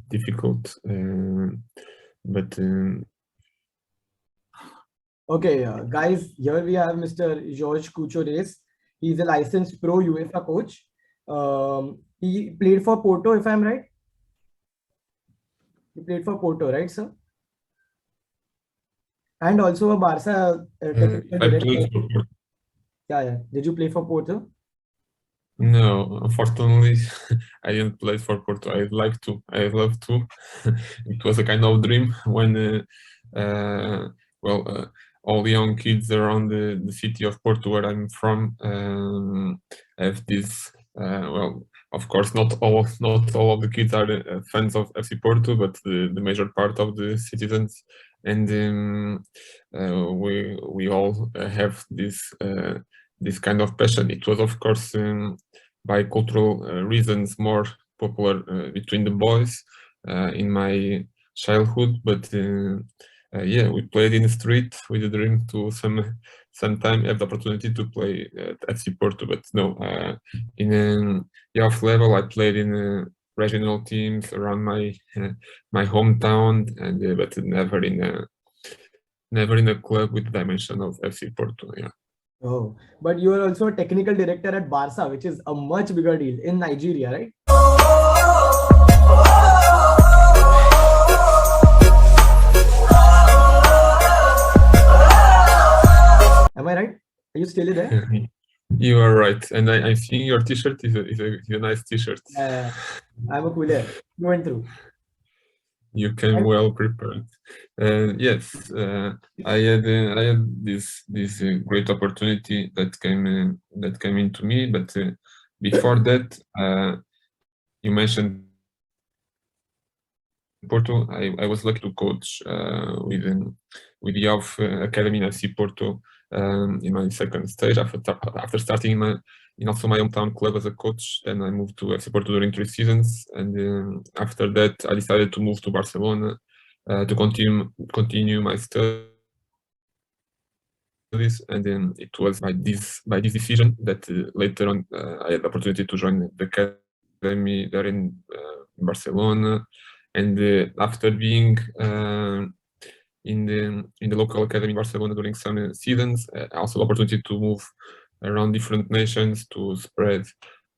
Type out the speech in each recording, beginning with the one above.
difficult. But Okay, guys, here we have Mr. Jorge Couto Reis. He's a licensed pro UEFA coach. He played for Porto, if I'm right. He played for Porto, right, sir? And also a Barca technical I played director. for Porto. Yeah. Did you play for Porto? No, unfortunately, I didn't play for Porto. I'd like to. I'd love to. It was a kind of dream when, all the young kids around the city of Porto, where I'm from, have this. Of course, not all of the kids are fans of FC Porto, but the major part of the citizens, and we all have this kind of passion. It was, of course, by cultural reasons, more popular between the boys in my childhood. But yeah, we played in the street with a dream to sometime have the opportunity to play at FC Porto. But no, in youth level, I played in regional teams around my hometown, and but never in a club with the dimension of FC Porto. Yeah. Oh, but you are also a technical director at Barca, which is a much bigger deal in Nigeria, right? Am I right? Are you still there? You are right, and I think your T-shirt is a nice T-shirt. I'm a cooler through and through. You came well prepared. Yes, I had this great opportunity that came into me. But before that, you mentioned Porto. I was lucky to coach with the youth academy in FC Porto in my second stage after starting in also my hometown club as a coach. Then I moved to FC Porto during 3 seasons, and after that I decided to move to Barcelona to continue my studies. And then it was by this decision that later on I had the opportunity to join the academy there in Barcelona. And after being in the local academy in Barcelona during some seasons, also the opportunity to move around different nations to spread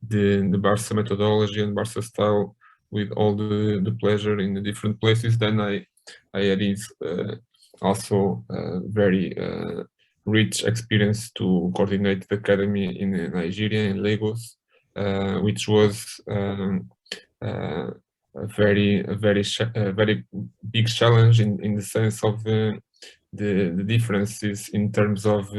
the Barca methodology and Barca style with all the pleasure in the different places. Then I had this also very rich experience to coordinate the academy in Nigeria, in Lagos, which was a very big challenge in the sense of the differences in terms of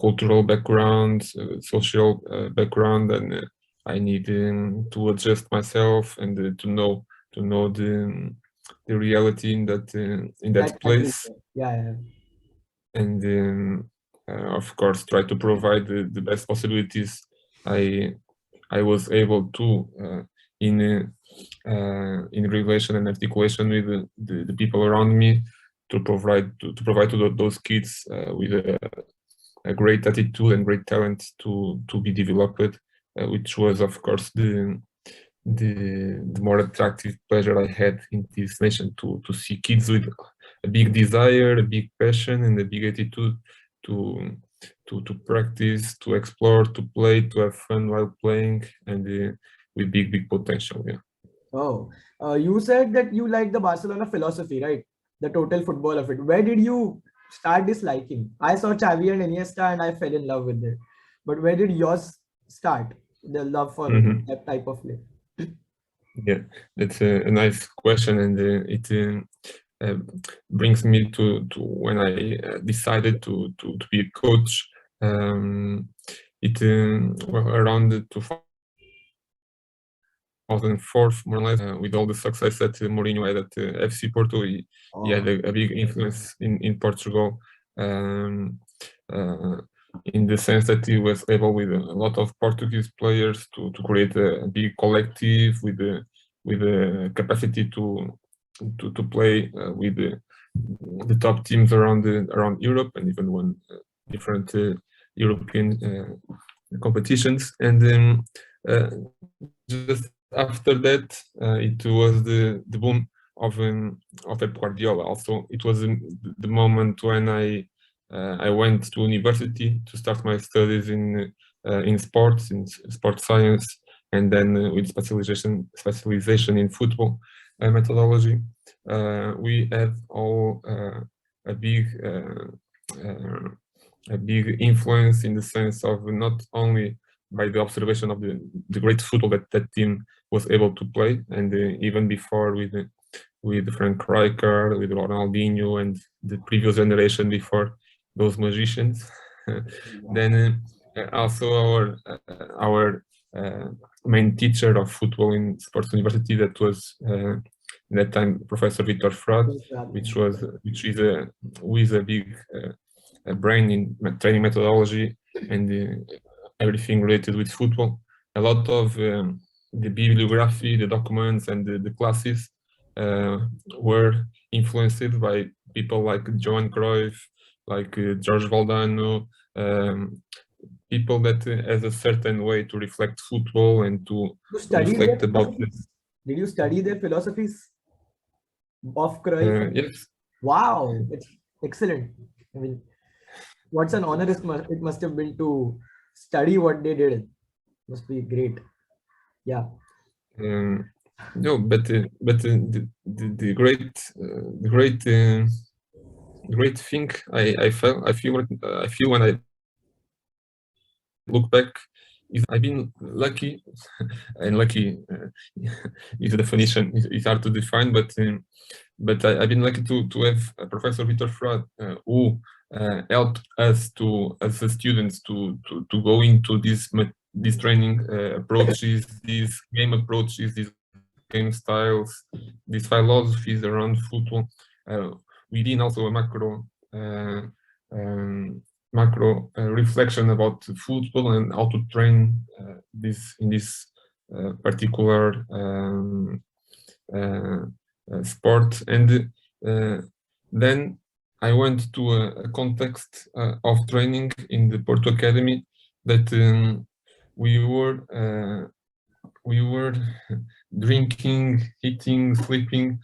cultural background, social background, and I need to adjust myself and to know the reality in that place. Yeah. And of course try to provide the best possibilities I was able to in relation and articulation with the people around me, to provide to those kids with a great attitude and great talent to be developed, which was of course the more attractive pleasure I had in this nation, to see kids with a big desire, a big passion, and a big attitude to practice, to explore, to play, to have fun while playing, and with big potential. Yeah. Oh, you said that you like the Barcelona philosophy, right? The total football of it. Where did you start disliking? I saw Xavi and Iniesta and I fell in love with it. But where did yours start? The love for that type of play? Yeah, that's a nice question, and it brings me to when I decided to be a coach. Around 2004, more or less, with all the success that Mourinho had at FC Porto, he had a big influence in Portugal, in the sense that he was able, with a lot of Portuguese players, to create a big collective with the capacity to play with the top teams around Europe, and even won different European competitions. And just after that, it was the boom of Pep Guardiola. Also, it was the moment when I went to university to start my studies in sports, in sports science, and then with specialization in football methodology. We had all a big a big influence in the sense of not only by the observation of the great football that team was able to play, and even before with Frank Rijkaard, with Ronaldinho, and the previous generation before those magicians. Then also our main teacher of football in sports university, that was in that time Professor Victor Frad, which is a big brain in training methodology and everything related with football. A lot of the bibliography, the documents, and the classes were influenced by people like Johan Cruyff, like Jorge Valdano, people that has a certain way to reflect football and to reflect about this. Did you study their philosophies of Cruyff? Yes. Wow, it's excellent. I mean, what's an honor it must have been to study what they did. Must be great. Yeah. No, but the great thing I feel when I look back is I've been lucky, and lucky is a definition is hard to define, but I've been lucky to have Professor Victor Frad who helped us as students to go into these training approaches, these game approaches, these game styles, these philosophies around football. Within also a macro reflection about football and how to train this in this particular sport. And then I went to a context of training in the Porto Academy that we were drinking, eating, sleeping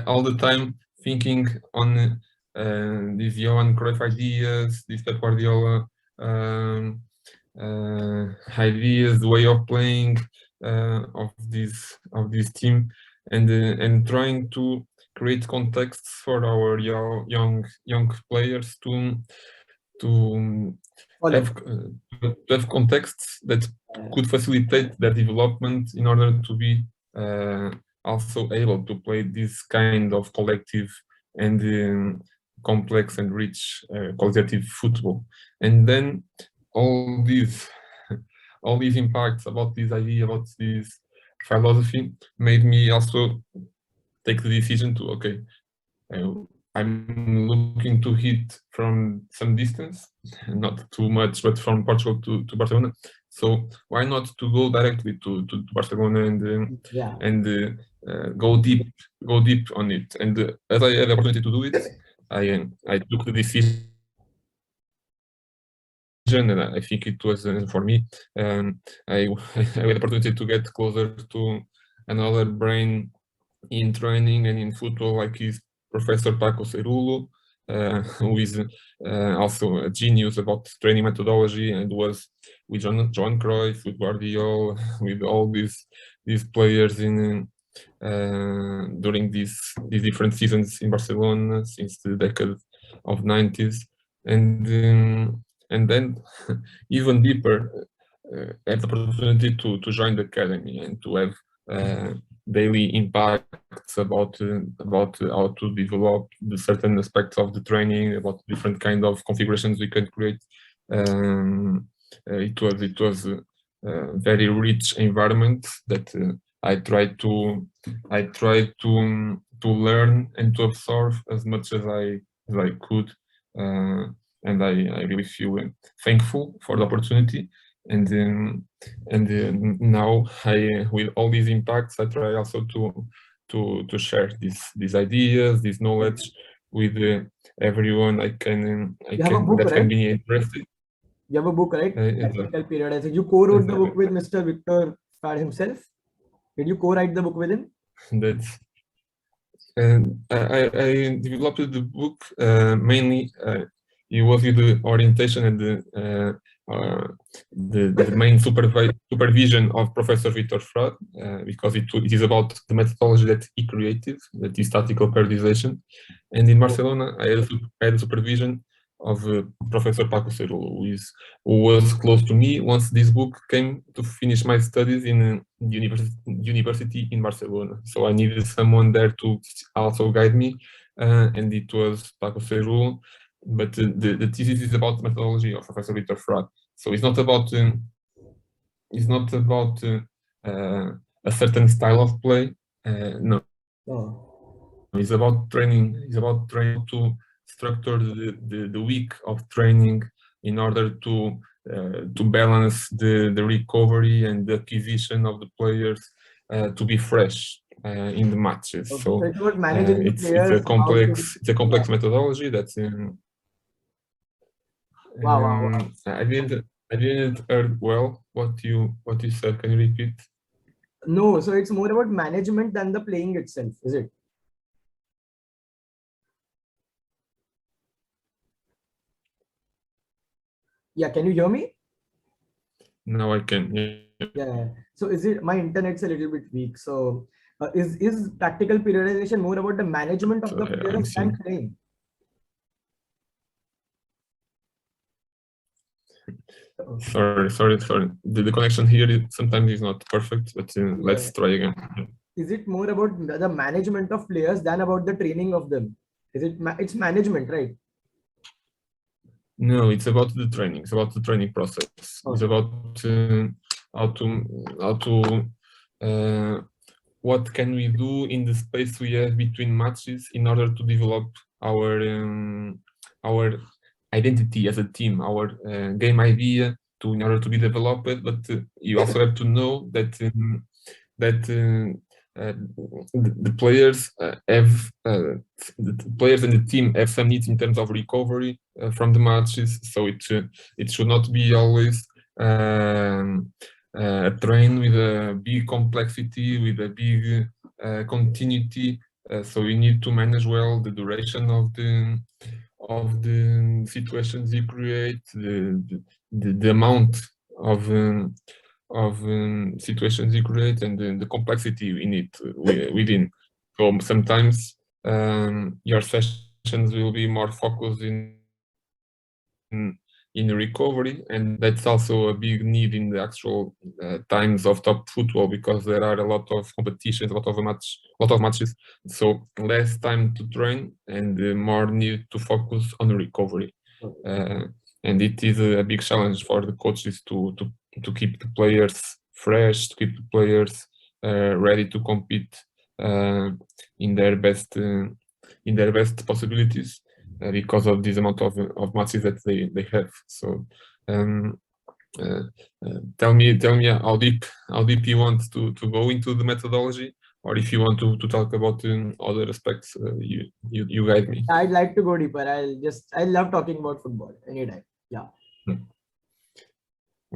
all the time, thinking on these Johan Cruyff ideas, these Pep Guardiola ideas, the way of playing of this team, and trying to create contexts for our young players to have contexts that could facilitate their development in order to be also able to play this kind of collective and complex and rich qualitative football. And then all these impacts about this idea, about this philosophy, made me also take the decision to, okay, I'm looking to hit from some distance, not too much, but from Portugal to Barcelona. So why not to go directly to Barcelona and go deep on it? And as I had the opportunity to do it, I took the decision, and I think it was for me. I had the opportunity to get closer to another brain in training and in football, like his Professor Paco Cerulo, who is also a genius about training methodology, and was with Johan Cruyff, with Guardiola, with all these players in during these different seasons in Barcelona since the decade of 90s, and then even deeper, have the opportunity to join the academy and to have daily impacts about how to develop the certain aspects of the training, about different kind of configurations we can create. It was a very rich environment that I tried to learn and to absorb as much as I could, and I really feel thankful for the opportunity. And now with all these impacts, I try also to share these ideas, this knowledge with everyone that can be interested. You have a book, right? Tactical Periodization. You co-wrote the book with Mr. Victor Fad himself? Did you co-write the book with him? That's and I developed the book mainly. It was with the orientation and the main supervision of Professor Victor Fraud, because it is about the methodology that he created, that is statistical periodization. And in Barcelona, I had supervision of Professor Paco Cerulo, who was close to me once this book came to finish my studies in university in Barcelona. So I needed someone there to also guide me, and it was Paco Cerulo. But the thesis is about the methodology of Professor Victor Fraud. So it's not about a certain style of play. No, it's about training. It's about trying to structure the week of training in order to balance the recovery and the acquisition of the players to be fresh in the matches. Okay. So it was managing the it's players. a complex methodology that's Wow. I didn't heard well what you said. Can you repeat? No, so it's more about management than the playing itself, is it? Yeah, can you hear me? Now I can. Yeah. So is it, my internet's a little bit weak. So is tactical periodization more about the management of the I'm players seeing. than playing? Sorry. The connection here sometimes is not perfect, but let's try again. Is it more about the management of players than about the training of them? Is it it's management, right? No, it's about the training. It's about the training process. It's about how to what can we do in the space we have between matches in order to develop our identity as a team, our game idea in order to be developed. But you also have to know that the players the players and the team have some needs in terms of recovery from the matches. So it should not be always a train with a big complexity, with a big continuity. So we need to manage well the duration of the situations you create, the amount of situations you create, and the complexity in it within. So sometimes your sessions will be more focused in recovery, and that's also a big need in the actual times of top football, because there are a lot of competitions, a lot of matches. So less time to train and more need to focus on the recovery. And it is a big challenge for the coaches to keep the players fresh, to keep the players ready to compete in their best possibilities, because of this amount of matches that they have. So tell me how deep you want to go into the methodology, or if you want to talk about other aspects, you guide me. I'd like to go deeper. I love talking about football anytime. Yeah.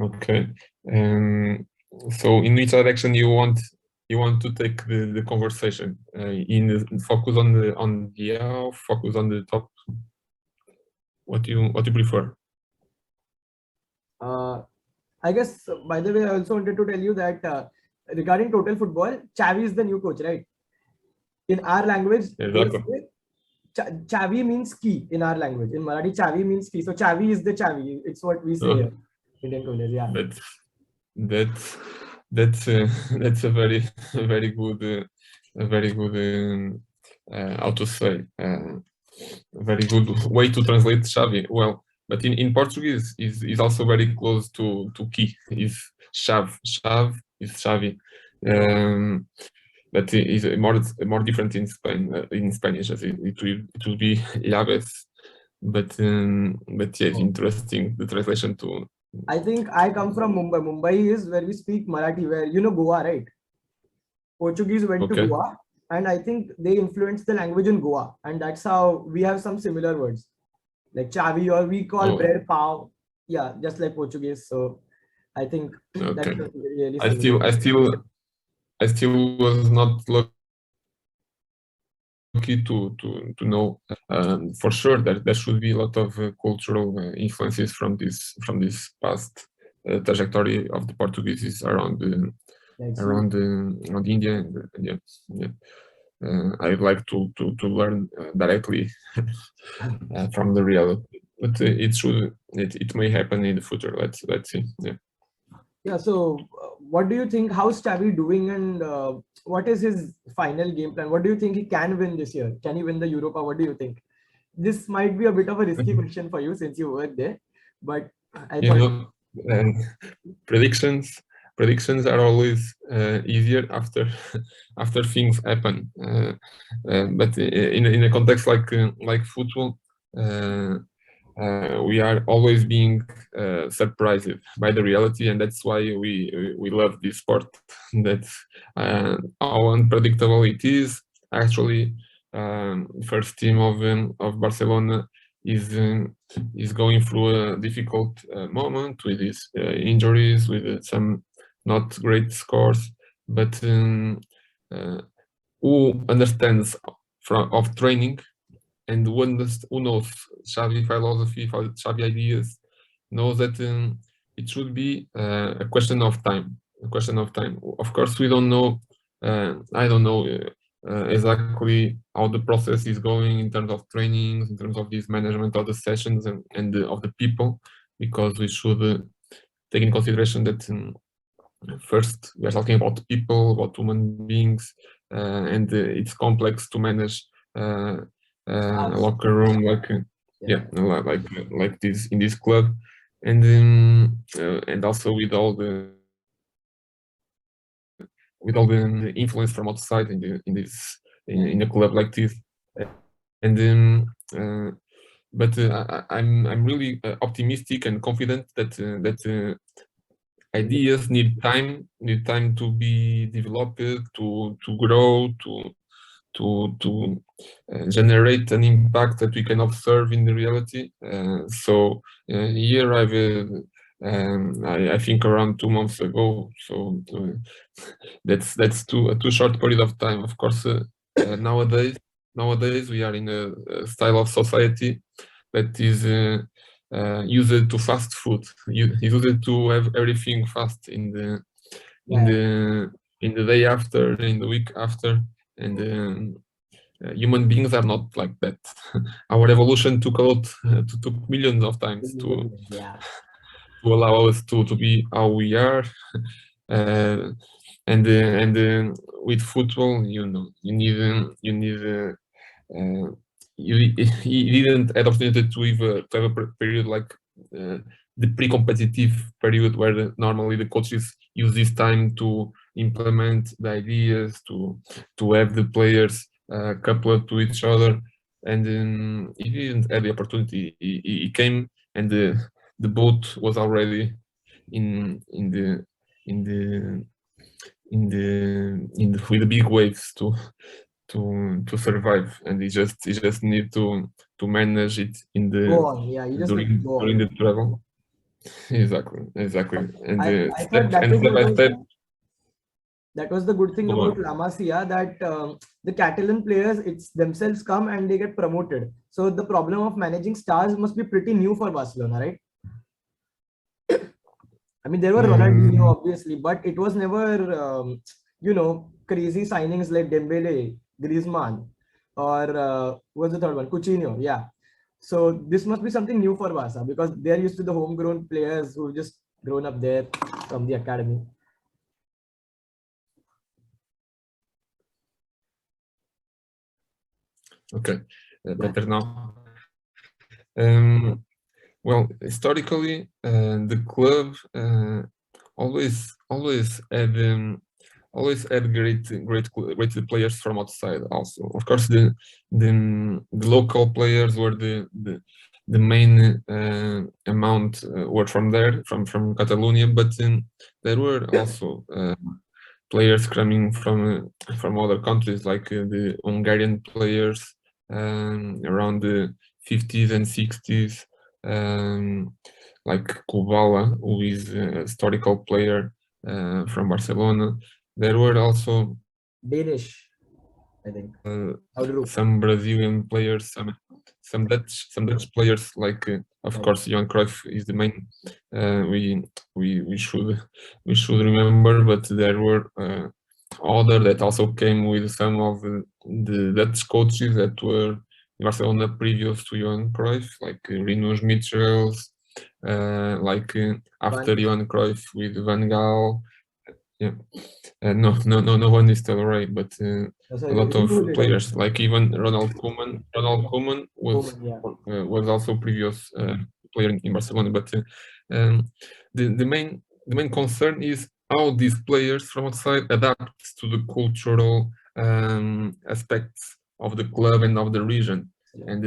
Okay. So in which direction you want to take the conversation? Focus on the how, focus on the top? What do you prefer? I guess, by the way, I also wanted to tell you that regarding total football, Xavi is the new coach, right? In our language, Xavi means key in our language. In Marathi, Xavi means key. So Xavi is the Xavi. It's what we say here. Indian coaches, yeah. That's a very good how to say, a very good way to translate Xavi. Well, but in Portuguese is also very close to key. Is Xav is Xavi. But it is more different in Spain, in Spanish. As it will be Llaves. But yeah, it's interesting the translation to. I think I come from Mumbai. Mumbai is where we speak Marathi, where Goa, right? Portuguese went to Goa, and I think they influenced the language in Goa, and that's how we have some similar words like Xavi, or we call bread pav. Yeah, just like Portuguese. So I think that's really similar. I still was not lucky to know for sure that there should be a lot of cultural influences from this past trajectory of the Portuguese around around India. And yeah. I'd like to learn directly from the reality, but it may happen in the future. Let's see. Yeah. Yeah. So, what do you think? How's Xavi doing, and what is his final game plan? What do you think he can win this year? Can he win the Europa? What do you think? This might be a bit of a risky question for you since you work there, but I You thought. know, predictions are always easier after after things happen. But in a context like football, we are always being surprised by the reality, and that's why we love this sport. That's how unpredictable it is. Actually, first team of Barcelona is going through a difficult moment with his injuries, with some not great scores, but who understands of training and who knows Xavi philosophy, Xavi ideas, knows that it should be a question of time. A question of time. Of course, we don't know. I don't know exactly how the process is going in terms of trainings, in terms of this management of the sessions and of the people, because we should take in consideration that first we are talking about people, about human beings, and it's complex to manage a locker room like this in this club, and also with all the influence from outside in a club like this, and but I'm really optimistic and confident that ideas need time to be developed, to grow, to generate an impact that we can observe in the reality. So here I think around 2 months ago. So that's too short period of time. Of course, nowadays we are in a style of society that is used to fast food. Used to have everything fast in the day after, in the week after, and human beings are not like that. Our evolution took millions of times to allow us to be how we are. And with football, you need you didn't have opportunity to have a period like the pre-competitive period where normally the coaches use this time to implement the ideas, to have the players coupled to each other, and he didn't have the opportunity. He came, and the boat was already in the with the big waves to survive, and he just need to manage it in Go on. Yeah, you just need to go during on. the travel. Exactly, and I thought step by step. that was the good thing about La Masia, that the Catalan players, it's themselves come and they get promoted. So the problem of managing stars must be pretty new for Barcelona, right? I mean, there were Ronaldinho, obviously, but it was never, crazy signings like Dembele, Griezmann, or what's the third one? Coutinho, yeah. So this must be something new for Barca because they're used to the homegrown players who've just grown up there from the academy. Okay, better now. Well, historically, the club always had great players from outside. Also, of course, the local players were the main amount were from there, from Catalonia, but there were also players coming from other countries, like the Hungarian players around the 50s and 60s, like Kubala, who is a historical player from Barcelona. there were also Danish, I think. Oudroop. some Brazilian players, some Dutch players, like of Right. course Johan Cruyff is the main. We should remember, but there were other that also came with some of the Dutch coaches that were in Barcelona previous to Johan Cruyff, like Rinus Michels, like after Van- Johan Cruyff with Van Gaal. Yeah. No one is still right, but a lot of who did I? players, like even Ronald Koeman. Ronald Koeman Koeman, yeah. was also previous player in Barcelona. But the main concern is how these players from outside adapt to the cultural aspects of the club and of the region. And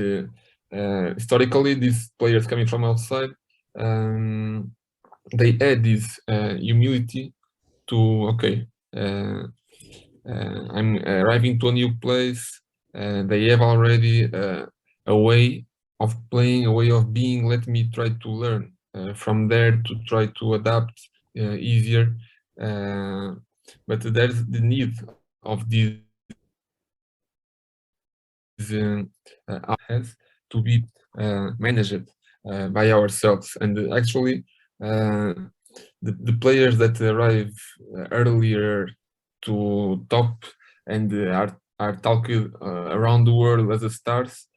historically, these players coming from outside, they had this humility to I'm arriving to a new place. They have already a way of playing, a way of being. Let me try to learn from there to try to adapt easier. But there's the need of this has to be managed by ourselves. And actually, the players that arrive earlier to top and are talked around the world as the stars,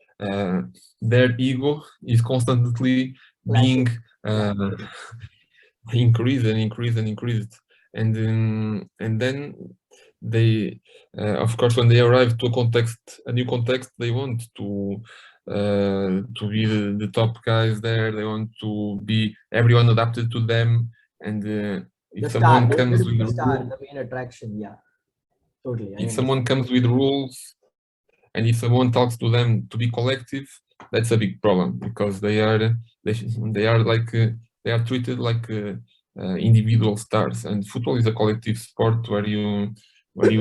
their ego is constantly being increased and increased and increased. And then they, of course, when they arrive to a new context, they want to be the top guys there. They want to be everyone adapted to them. And if someone comes with the main attraction, yeah, totally. if someone comes with rules, and if someone talks to them to be collective, that's a big problem, because they are like they are treated like individual stars, and football is a collective sport where you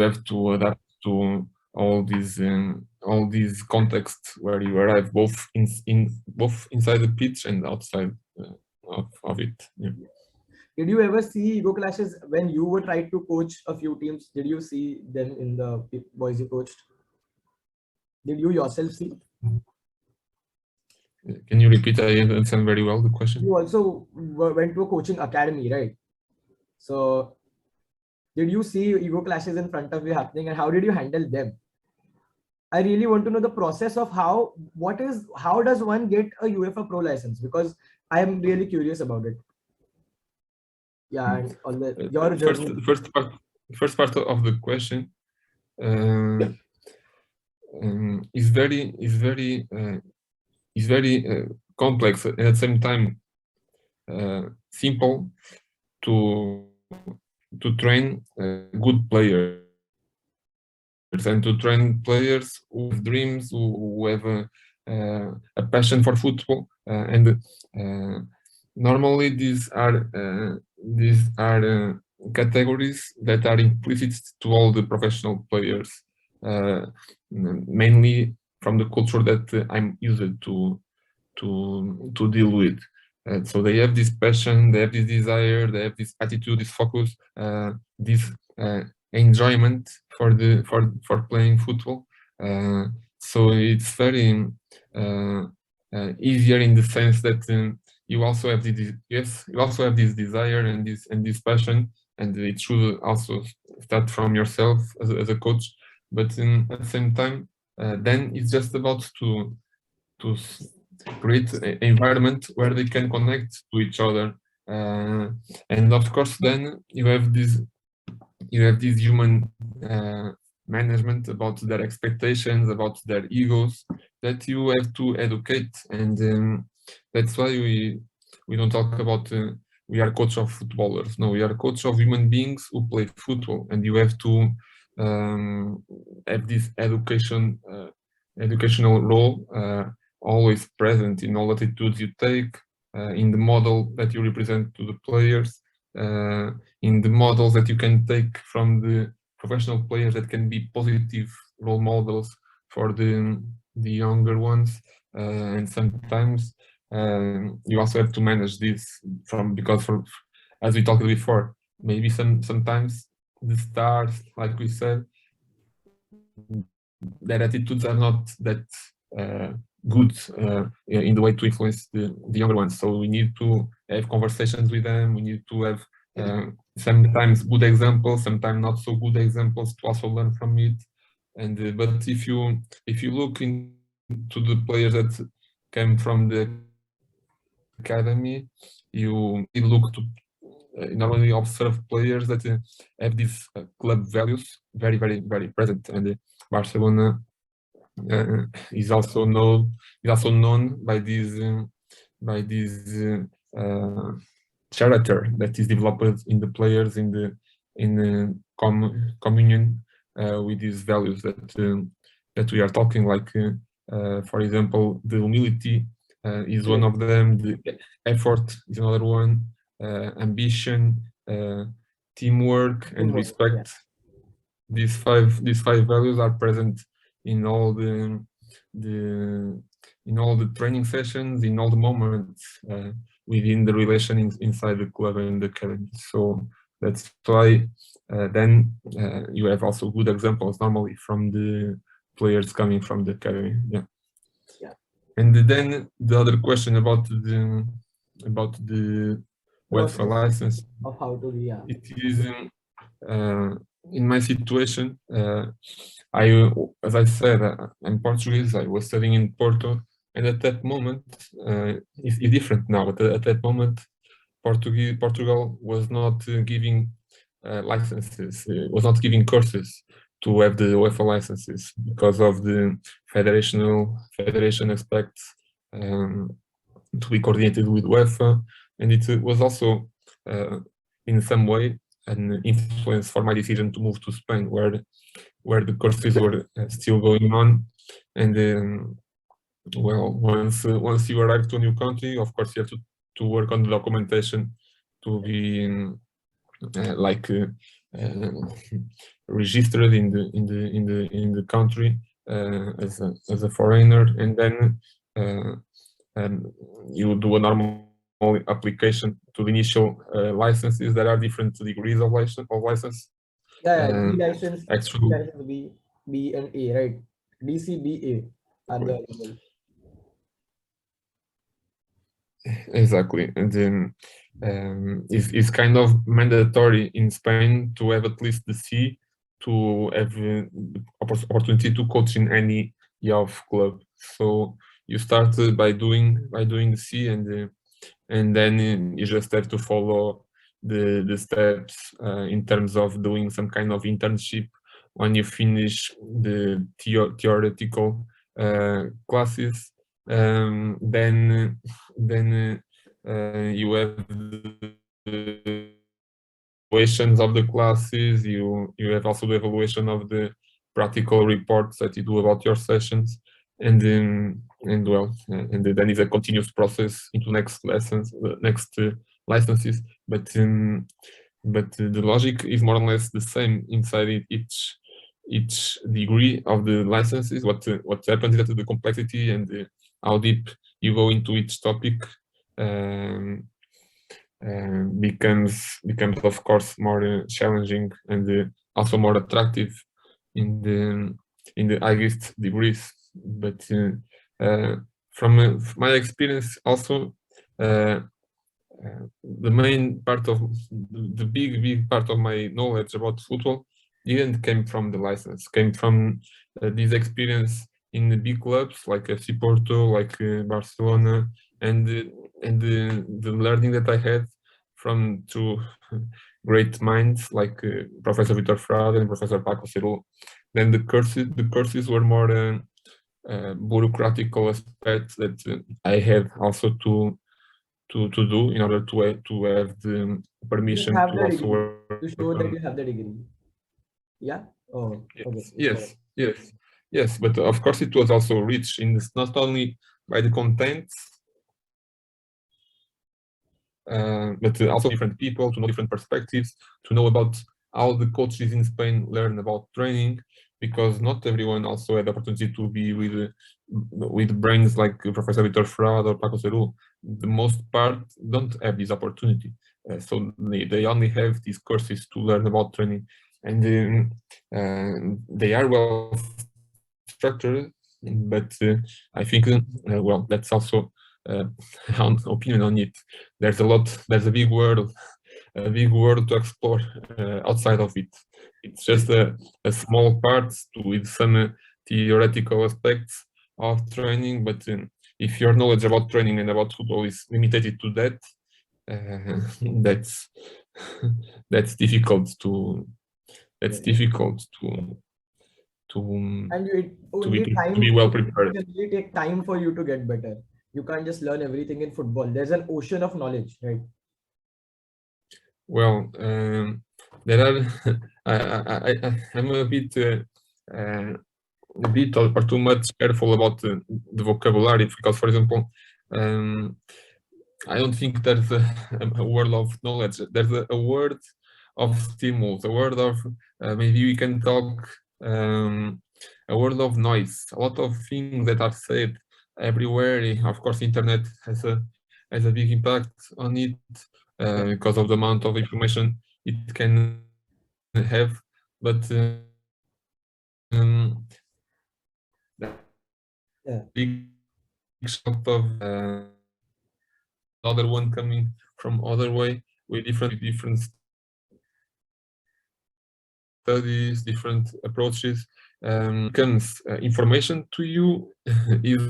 have to adapt to all these contexts where you arrive, both both inside the pitch and outside of it. Yeah. Did you ever see ego clashes when you were trying to coach a few teams? Did you see them in the boys you coached? Did you yourself see? Can you repeat? I didn't understand very well the question. You also went to a coaching academy, right? So did you see ego clashes in front of you happening, and how did you handle them? I really want to know the process of how does one get a UEFA Pro license, because I am really curious about it. Yeah, and on your journey. The first part of the question is very complex, and at the same time simple to train good players, and to train players who have dreams, who have a passion for football, and normally these are categories that are implicit to all the professional players, mainly from the culture that I'm used to deal with. So they have this passion, they have this desire, they have this attitude, this focus, this enjoyment for playing football. So it's very easier in the sense that you also have this desire and this passion, and it should also start from yourself as a coach. But at the same time, then it's just about to create an environment where they can connect to each other, and of course then you have this human management about their expectations, about their egos, that you have to educate. And that's why we don't talk about we are coach of footballers. No, we are coach of human beings who play football, and you have to have this educational role always present in all attitudes you take, in the model that you represent to the players, in the models that you can take from the professional players that can be positive role models for the younger ones, and sometimes you also have to manage this because as we talked before, maybe sometimes the stars, like we said, their attitudes are not that good in the way to influence the younger ones. So we need to have conversations with them. We need to have sometimes good examples, sometimes not so good examples to also learn from it. And but if you look into the players that came from the academy, you look to not only observe players that have these club values very, very, very present. And Barcelona is also known by this character that is developed in the players in communion with these values that we are talking, like for example, the humility is one of them, the effort is another one, ambition, teamwork, and respect. These five values are present in all the training sessions, in all the moments within the relation inside the club and the academy. So that's why then you have also good examples normally from the players coming from the academy. Yeah. And then the other question about the UEFA license. Of how to be, It is in my situation. As I said, I'm Portuguese. I was studying in Porto, and at that moment, it's different now. But at that moment, Portugal was not giving licenses. Was not giving courses to have the UEFA licenses because of the federation aspects to be coordinated with UEFA, and it was also in some way an influence for my decision to move to Spain, where the courses were still going on. And well, once you arrive to a new country, of course you have to work on the documentation to be registered in the country as a foreigner, and then you do a normal application to the initial licenses. There are different degrees of license. D license, actually, license B and A, right? DCBA are the available. Exactly, and then it's kind of mandatory in Spain to have at least the C to have the opportunity to coach in any youth club. So you start by doing the C, and then you just have to follow the steps in terms of doing some kind of internship when you finish the theoretical classes. Then you have the evaluations of the classes. You have also the evaluation of the practical reports that you do about your sessions, and then it's a continuous process into next lessons, next licenses. But the logic is more or less the same inside each degree of the licenses. What happens is that the complexity and how deep you go into each topic becomes of course more challenging and also more attractive in the highest degrees. But from my experience also, the main part of the big part of my knowledge about football didn't came from the license, came from this experience in the big clubs like FC Porto, like Barcelona, and the learning that I had from two great minds like Professor Vitor Frade and Professor Paco Ceru. Then the courses were more bureaucratical aspects that I had also to do in order to have the permission to also work to show that you have the degree. Yeah. Oh. Yes. Okay. Yes. But of course, it was also rich in this, not only by the contents, but also different people, to know different perspectives, to know about how the coaches in Spain learn about training, because not everyone also had the opportunity to be with brains like Professor Vitor Frade or Paco Ceru. The most part don't have this opportunity, so they only have these courses to learn about training. they are well structured, but I think well, that's also an opinion on it. There's a big world to explore outside of it. It's just a small part with some theoretical aspects of training, but if your knowledge about training and about football is limited to that, that's that's difficult to And it to only be time well it prepared. can only take time for you to get better. You can't just learn everything in football. There's an ocean of knowledge, right? Well, there are. I'm a bit or too much careful about the vocabulary because, for example, I don't think there's a word of knowledge. There's a word of stimulus, a word of maybe we can talk, a word of noise. A lot of things that are said everywhere. Of course, internet has a big impact on it because of the amount of information it can have. But Yeah. big shot of another one coming from other way with different studies, different approaches. Comes information to you is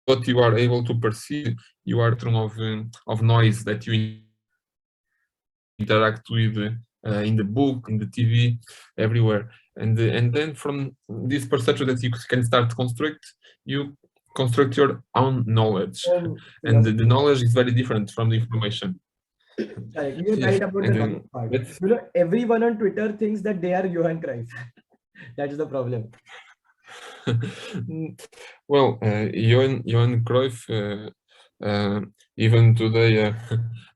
what you are able to perceive. You are of noise that you interact with in the book, in the TV, everywhere, and then from this perception that you can start to you construct your own knowledge, and the knowledge is very different from the information. Correct. You're Yes, right about the and knowledge part. that's Everyone on Twitter thinks that they are Johan Cruyff. That's the problem. well, Johan Cruyff. Even today,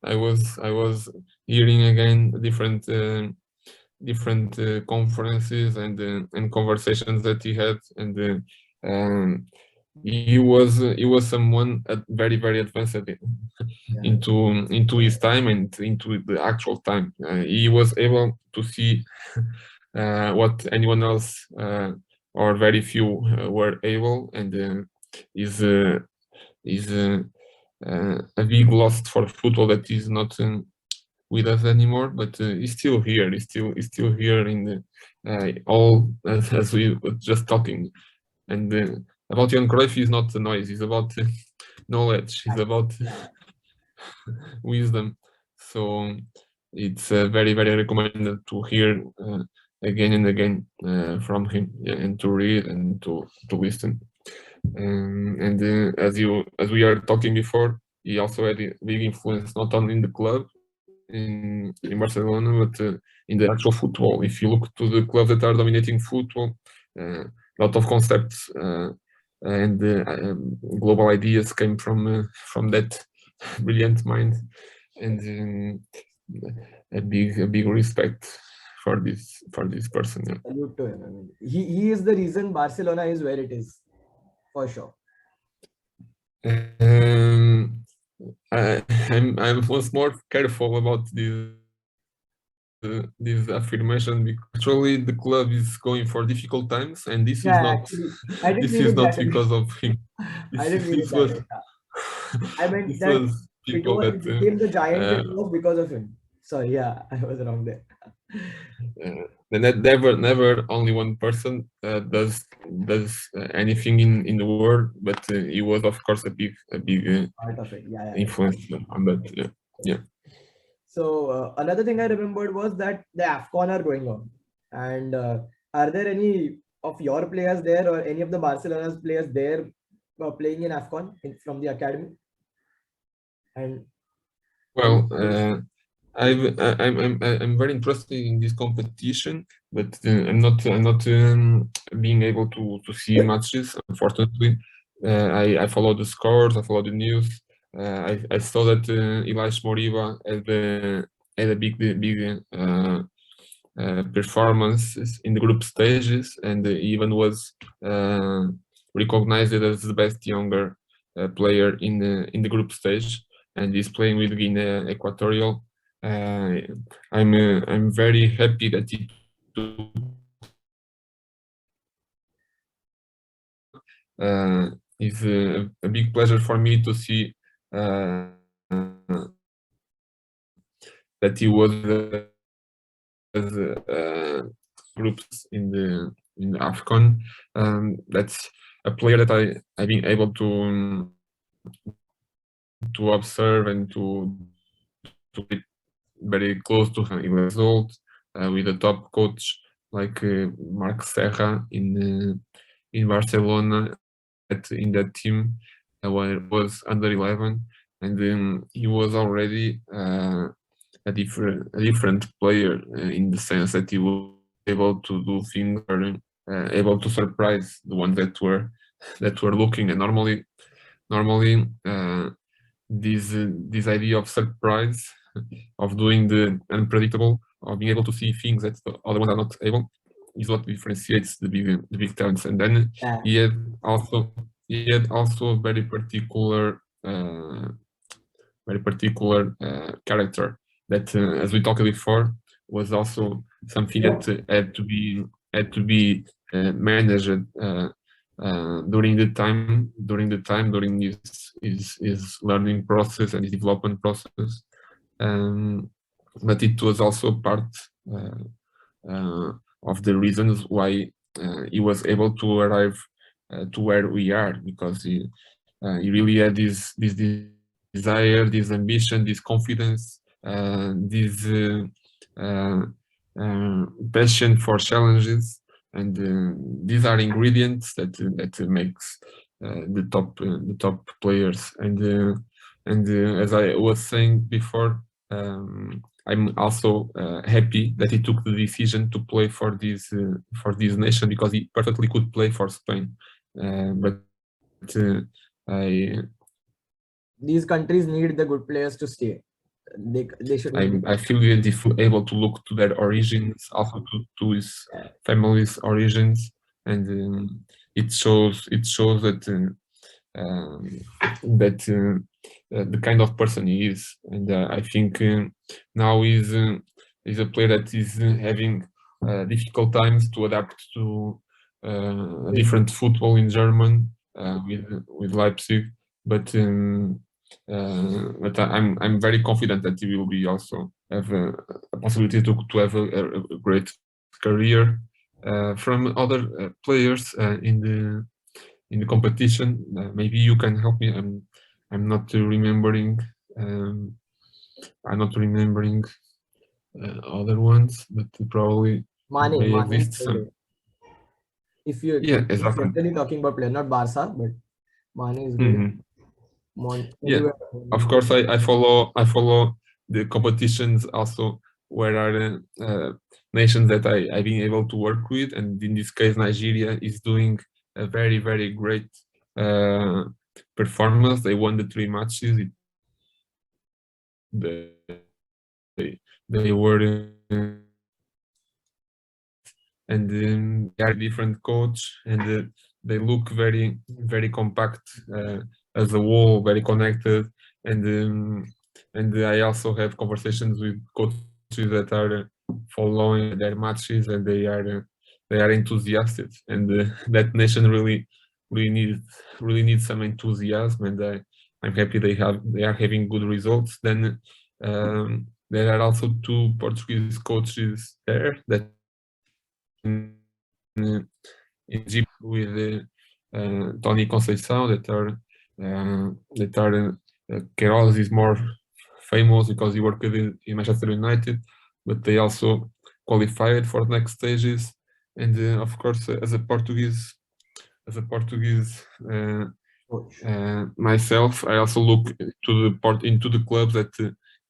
I was hearing again different conferences and conversations that he had, and he was someone very advanced into his time and into the actual time. He was able to see what anyone else or very few were able, and is a big loss for football that is not with us anymore, but he's still here. He's still here in the all as we were just talking. And about Johan Cruyff is not the noise. It's about knowledge. It's about wisdom. So it's very recommended to hear again and again from him, and to read and to listen. And as we are talking before, he also had a big influence not only in the club in Barcelona, but in the actual football. If you look to the clubs that are dominating football, a lot of concepts and global ideas came from that brilliant mind, and a big respect for this person. Yeah. Salute to him. I mean, he is the reason Barcelona is where it is, for sure. I was more careful about this affirmation because actually the club is going for difficult times, and this is Yeah, not actually, I didn't this mean is it not that way. because of him. I didn't mean it This that was way. I meant this that was it people that became the giant it was because of him. Sorry, yeah, I was wrong there. never only one person does anything in the world, but he was of course a big Part of it. Yeah. influence on that. Yeah. So another thing I remembered was that the AFCON are going on, and are there any of your players there or any of the Barcelona's players there playing in AFCON from the academy? And Well, I'm very interested in this competition, but I'm not being able to see matches. Unfortunately, I follow the scores, I follow the news. I saw that Elias Moriba had a big performances in the group stages, and even was recognized as the best younger player in the group stage, and he's playing with Guinea Equatorial. I'm very happy that he took. It's a big pleasure for me to see that he was groups in the AFCON. That's a player that I've been able to observe and to be very close to him. He was old with a top coach like Marc Serra in Barcelona. In that team when it was under 11, and he was already a different player in the sense that he was able to do things or able to surprise the ones that were looking. And normally this idea of surprise, of doing the unpredictable, of being able to see things that the other ones are not able, is what differentiates the big talents. And then he had also a very particular character that, as we talked before, was also something that had to be managed during his learning process and his development process. But it was also part of the reasons why he was able to arrive to where we are, because he really had this desire, this ambition, this confidence, this passion for challenges, and these are ingredients that makes the top players. And as I was saying before, I'm also happy that he took the decision to play for this nation, because he perfectly could play for Spain. But these countries need the good players to stay. They should. I feel that if we're able to look to their origins, also to his family's origins, and it shows that the kind of person he is. And I think now he's a player that is having difficult times to adapt to a different football in German with Leipzig, but I'm very confident that he will be also have a possibility to have a great career. From other players in the competition, maybe you can help me. I'm not remembering. I'm not remembering other ones, but probably may exist some. If you're really talking about player, not Barca, but Mane is good. Yeah, of course, I follow the competitions also, where are nations that I've been able to work with, and in this case Nigeria is doing a very, very great performance. They won the 3 matches. They were and they are a different coach, and they look very, very compact as a whole, very connected. And I also have conversations with coaches that are following their matches, and they are enthusiastic, and that nation really needs some enthusiasm, and I'm happy they are having good results. Then there are also 2 Portuguese coaches there that in Egypt with Tony Conceição, Queiroz is more famous because he worked in Manchester United, but they also qualified for the next stages. And of course, as a Portuguese myself, I also look into the clubs that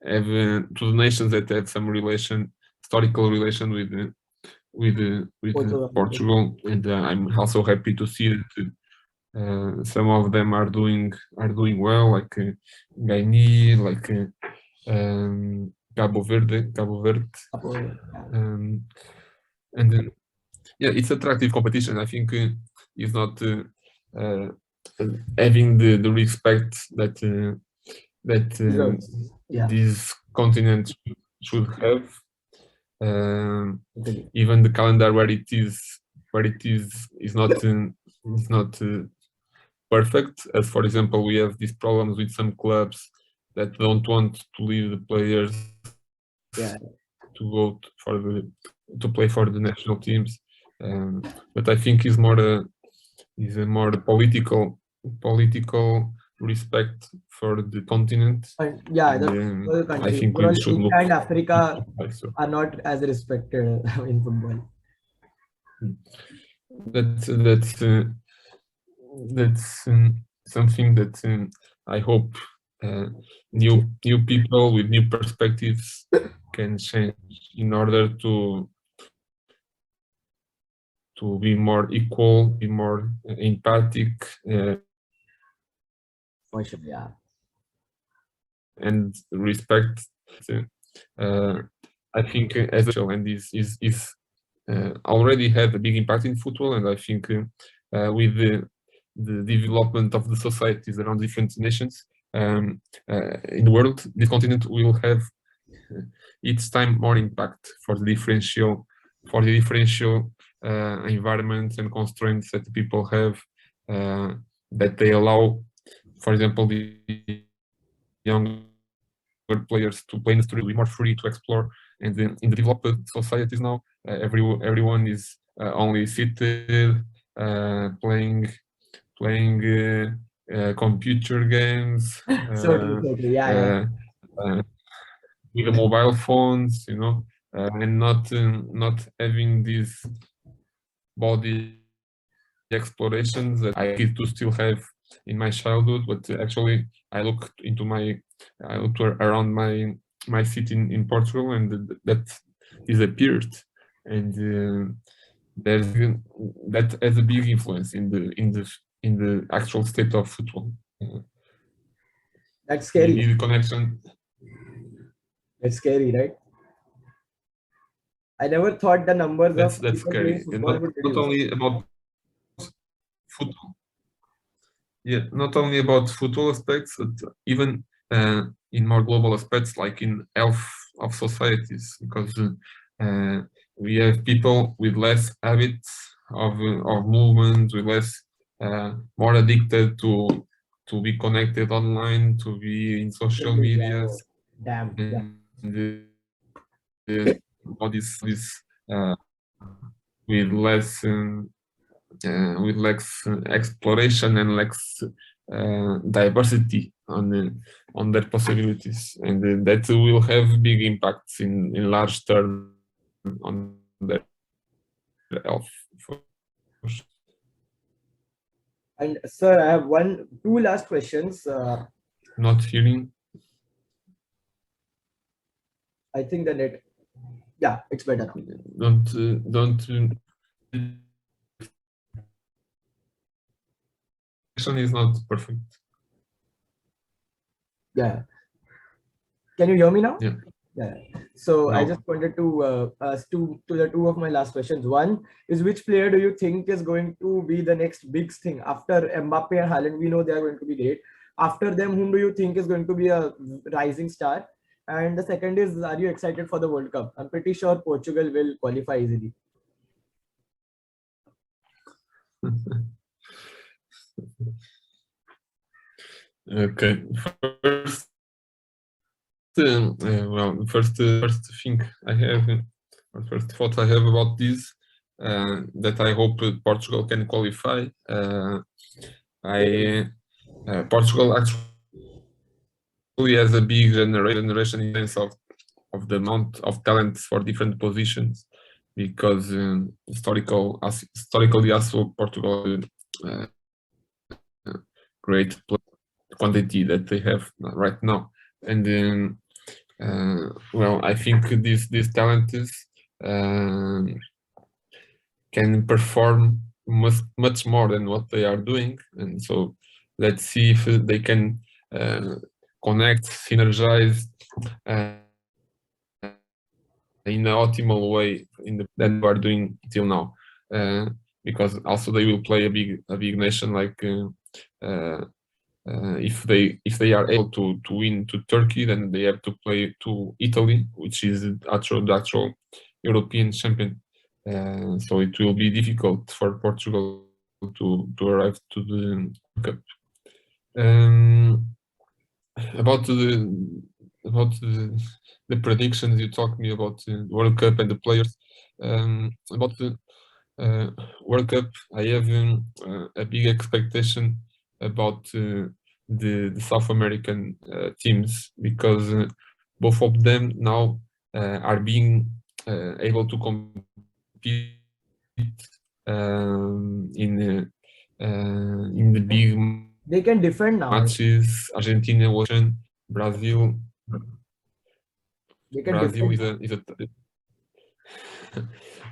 have to the nations that have some historical relation with Portugal, and I'm also happy to see that some of them are doing well, like Guinea, like Cabo Verde, and then it's attractive competition. I think it's not having the respect that this continent should have. Even the calendar where it is not perfect. As for example, we have these problems with some clubs that don't want to leave the players to go to play for the national teams. But I think is a more political respect for the continent. Yeah, and, the country. I think Overall, we should Asia look and Africa so. are not as respected in football. That's something that I hope new people with new perspectives can change in order to be more equal, be more empathic, For sure, yeah. and respect. I think as a and is already had a big impact in football, and I think with the development of the societies around different nations in the world, this continent will have each time more impact for the differential environments and constraints that people have that they allow, for example, the younger players to play in the street, be more free to explore. And in the developed societies now, everyone is only seated, playing computer games, So true, yeah. with the mobile phones, and not having these body explorations that I used to still have in my childhood. But actually, I looked around my city in Portugal, and that disappeared. And that has a big influence in the actual state of football. That's scary. Maybe the connection. It's scary, right? I never thought the numbers of That's people scary. playing football would Not reduce. only about football. Yeah, not only about football aspects, but even in more global aspects, like in health of societies, because we have people with less habits of movement, with less more addicted to be connected online, to be in social medias. Damn. Yeah. And all this with less exploration and less diversity on their possibilities, and that will have big impacts in large term on their health. And sir, I have two last questions. Not hearing. I think the net. Yeah, it's better now. Don't. Is not perfect. Yeah. Can you hear me now? Yeah. Yeah. So No. I just wanted to ask to the two of my last questions. One is, which player do you think is going to be the next big thing after Mbappe and Haaland? We know they are going to be great. After them, whom do you think is going to be a rising star? And the second is, are you excited for the World Cup? I'm pretty sure Portugal will qualify easily. Okay. First thing I have, or first thought I have about this, that I hope Portugal can qualify. Portugal actually has a big generation in terms of the amount of talent for different positions, because historically also Portugal great quantity that they have right now. And I think these talents can perform much more than what they are doing, and so let's see if they can connect, synergize in an optimal way than we are doing till now, because also they will play a big nation like if they are able to win to Turkey, then they have to play to Italy, which is the actual European champion. So it will be difficult for Portugal to arrive to the Cup. About the predictions you talked me about the World Cup and the players. About the World Cup, I have a big expectation about the South American teams, because both of them now are being able to compete in the big They can defend now. matches. Argentina, Brazil. They can Brazil defend. is a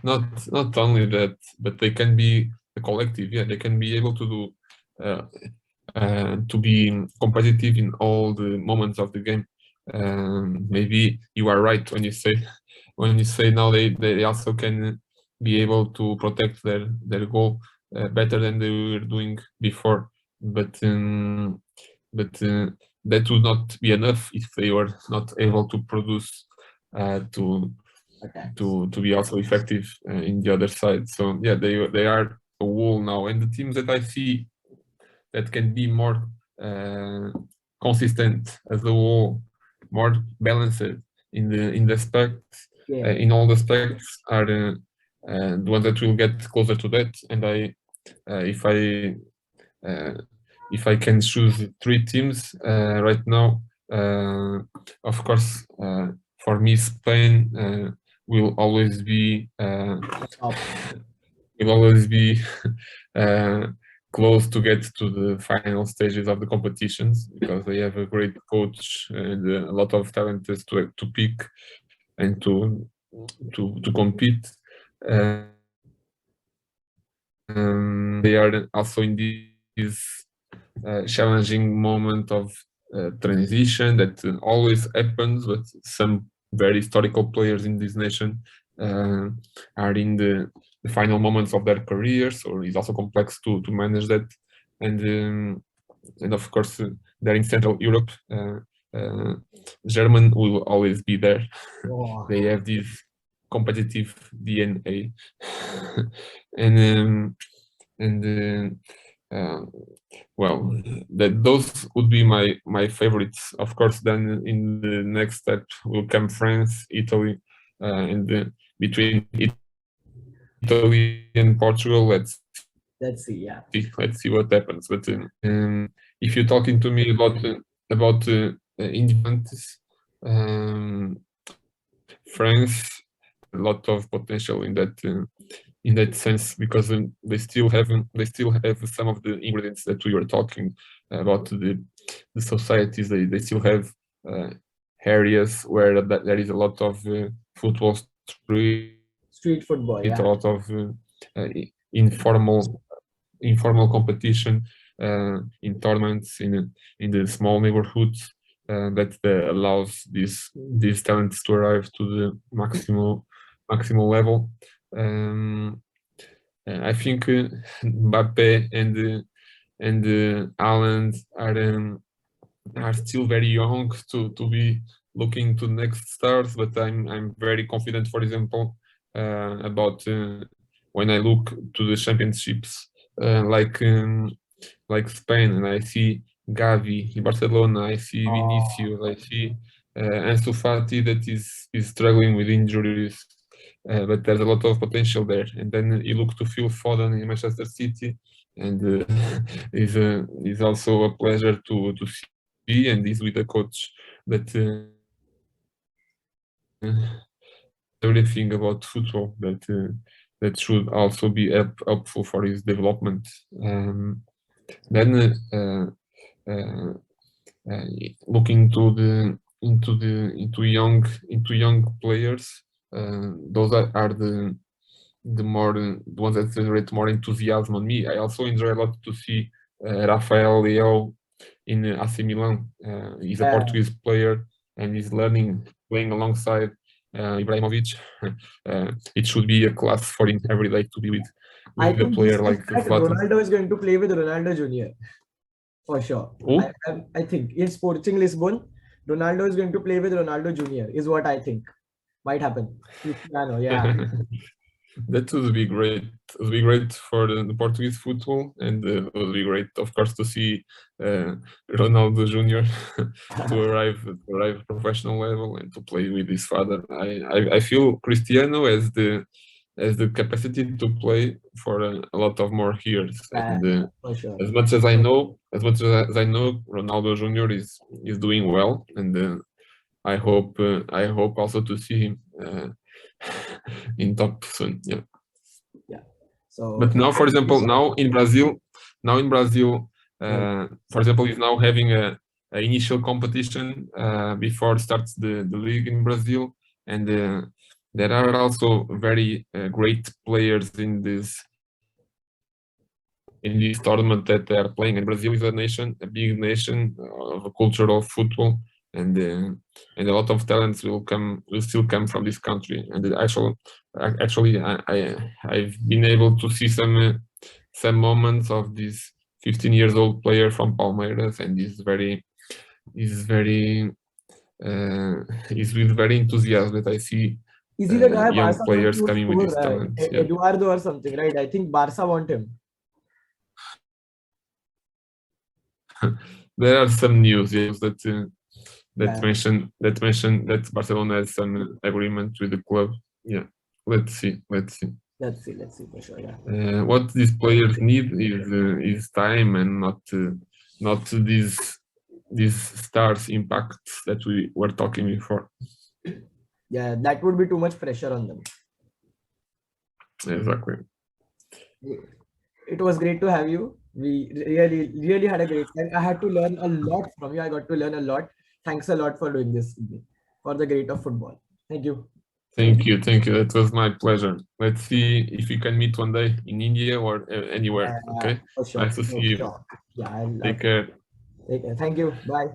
not only that, but they can be a collective. Yeah, they can be able to do to be competitive in all the moments of the game. Maybe you are right when you say now they also can be able to protect their goal better than they were doing before. But that would not be enough if they were not able to produce to be also effective in the other side. So yeah, they are a wall now, and the teams that I see that can be more consistent as a whole, more balanced in the aspects, in all the aspects, are the ones that will get closer to that. And if I can choose three teams right now, of course, for me, Spain will always be close to get to the final stages of the competitions, because they have a great coach and a lot of talent to pick and to compete. They are also in this challenging moment of transition that always happens, but some very historical players in this nation are in the final moments of their career, so it's also complex to manage that. And of course, they're in Central Europe. German will always be there. They have this competitive DNA, and well, those would be my favorites. Of course, then in the next step will come France, Italy, and between Italy and Portugal, let's see what happens. But if you're talking to me about independence, France, a lot of potential in that sense, because they still have some of the ingredients that we were talking about, the societies. They still have areas where there is a lot of football, street football, a lot of informal competition in tournaments in the small neighborhoods that allows these talents to arrive to the maximal level. I think Mbappe and Haaland are still very young to be looking to next stars, but I'm very confident, for example, about when I look to the championships like Spain, and I see Xavi in Barcelona, I see Vinicius, I see Ansu Fati that is struggling with injuries, but there's a lot of potential there. And then you look to Phil Foden in Manchester City, and is also a pleasure to see, and he's with a coach that everything about football that should also be helpful for his development. Then looking into young players, those are the ones that generate more enthusiasm on me. I also enjoy a lot to see Rafael Leao in AC Milan. He's a Portuguese player, and he's playing alongside Ibrahimovic. It should be a class for him every day to be with a player like Zlatan. Ronaldo is going to play with Ronaldo Jr. for sure. Who? I think in Sporting Lisbon, Ronaldo is going to play with Ronaldo Jr. is what I think might happen. Cristiano, yeah. That would be great. It would be great for the Portuguese football, and it would be great, of course, to see Ronaldo Jr. to arrive at professional level and to play with his father. I feel Cristiano has the capacity to play for a lot of more years. And For sure. as much as I know, Ronaldo Jr. is doing well, and I hope also to see him in top soon. Yeah. Yeah. So, But now, for example, now in Brazil, for example, is now having a initial competition before starts the league in Brazil, and there are also very great players in this tournament that they are playing. And Brazil is a big nation of a culture of football, and a lot of talents will still come from this country. And actually, I've been able to see some moments of this 15 years old player from Palmeiras, and he's with very enthusiasm that I see. Is he the guy young Barca players would coming with this score, talent? Yeah. Eduardo or something, right? I think Barca want him. There are some news that mention that Barcelona has some agreement with the club. Yeah, let's see. Let's see for sure. Yeah. What these players need is time, and not these stars impacts that we were talking before. Yeah, that would be too much pressure on them. Exactly. It was great to have you. We really had a great time. I had to learn a lot from you. I got to learn a lot. Thanks a lot for doing this for the great of football. Thank you. Thank you. It was my pleasure. Let's see if we can meet one day in India or anywhere. Okay. For sure. Nice to see you. Sure. Yeah. Take care. Thank you. Bye.